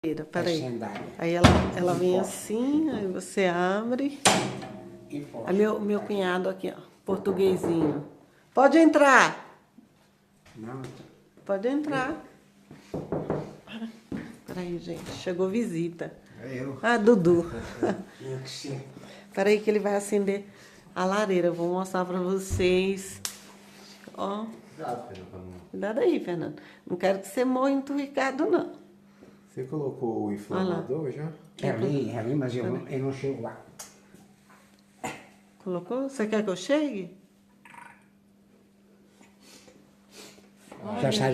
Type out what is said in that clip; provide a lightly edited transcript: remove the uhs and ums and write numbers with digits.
Peraí. Sandália. Aí ela vem assim, aí você abre. E fora. Aí meu cunhado aqui, ó, portuguesinho. Pode entrar. Não, Pode entrar. Peraí, gente, chegou visita. é eu. Ah, Dudu. Tinha que ser. Peraí que ele vai acender a lareira. Eu vou mostrar pra vocês. Ó. Cuidado, Fernando, pra não... Cuidado aí, Fernando. Não quero que você morra enturricado, não. Você colocou o inflamador já? É ali, mas eu não chego lá. Colocou? Você quer que eu chegue? Já sai